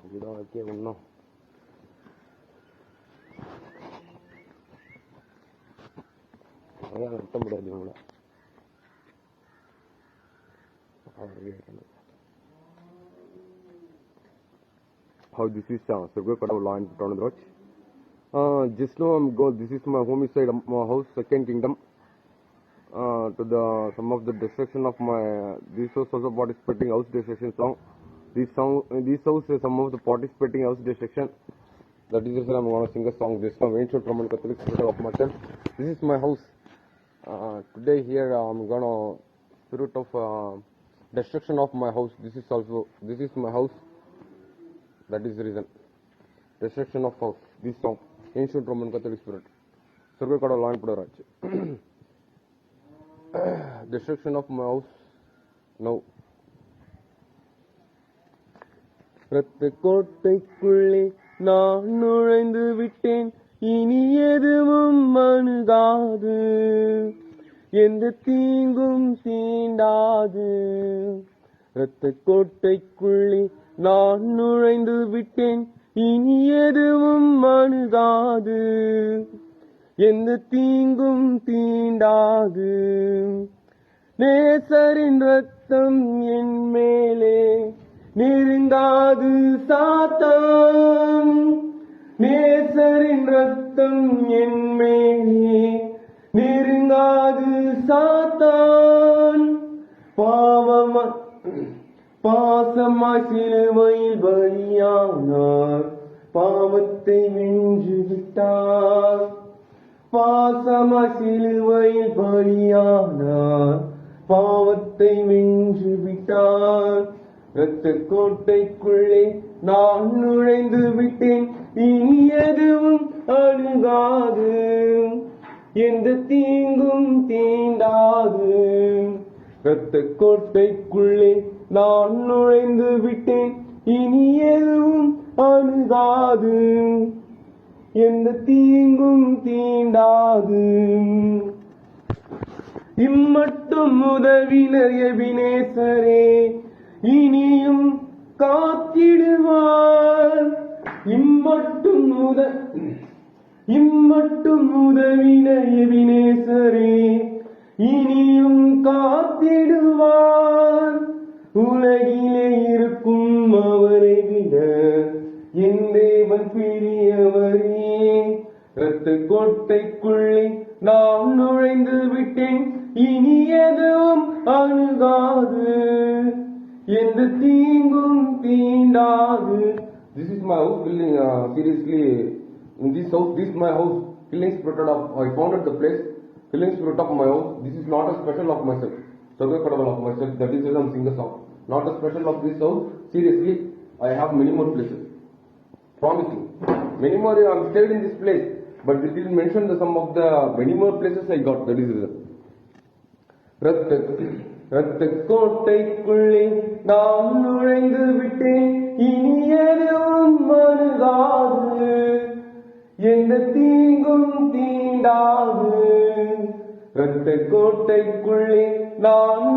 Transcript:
இதுதான் வைக்க ஒன்றும் அதான் வெட்ட முடியாது இவங்கள. How this is Surgakada line down the road. Just now this is my homicide, my house, second kingdom. To the some of the destruction of my this house also participating house destruction song. This house is some of the participating house destruction. That is the reason I'm gonna sing a song. This from ancient Roman Catholic spirit of myself. This is my house. Today here I'm gonna spirit of destruction of my house. This is my house. That is the reason. Destruction of house. This song. Ancient Roman Catholic spirit. Surgakada line Pudaraj. Destruction of my house. No. ரத்தக்கோட்டைக்குள்ளே நான் நுழைந்து விட்டேன், இனி எதுவும் அணுகாது, எந்த தீங்கும் தீண்டாது. ரத்தக்கோட்டைக்குள்ளே நான் நுழைந்து விட்டேன், இனி எதுவும் அணுகாது, எந்த தீங்கும் தீண்டாது. நேசரின் ரத்தம் என் மேலே நெருங்காது சாத்தான், நேசரின் ரத்தம் என் மேலே நெருங்காது சாத்தான். பாசமாய் சிலுவையில் பலியானார், பாவத்தை வென்று விட்டார். பாசமாய் சிலுவையில் பலியானார், பாவத்தை வென்று விட்டார். ரத்தக்கோட்டைக்குள்ளே நான் நுழைந்து விட்டேன், இனி எதுவும் அணுகாது, எந்த தீங்கும் தீண்டாது. ரத்தக்கோட்டைக்குள்ளே நான் நுழைந்து விட்டேன், இனி எதுவும் அணுகாது, எந்த தீங்கும் தீண்டாது. இம்மட்டும் உதவினர் எபினேசரே, இனியும் காத்திடுவார். இம்மட்டும் உதவினர் எபினேசரே, இனியும் காத்திடுவார். உலகிலே இருக்கும் அவரை விட என் தேவன் பெரியவரே. ரத்தக்கோட்டைக்குள்ளே நான் நுழைந்து விட்டேன், இனி எதுவும் அணுகாது, எந்த தீங்கும் தீண்டாது. This is my house building. Seriously, in this house, this is my house. Killing spirit of I founded the place. Killing spirit of my house. This is not a special of myself. Surgakada of myself. That is why I'm singing a song. Not a special of this house. Seriously, I have many more places. Promising. Many more. I'm stayed in this place, but they didn't mention the some of the many more places I got. That is the ரத்தக்கோட்டைக்குள்ளே நான் நுழைந்து விட்டேன், இனி எதுவும் அணுகாது, எந்த தீங்கும் தீண்டாது. ரத்தக்கோட்டைக்குள்ளே நான்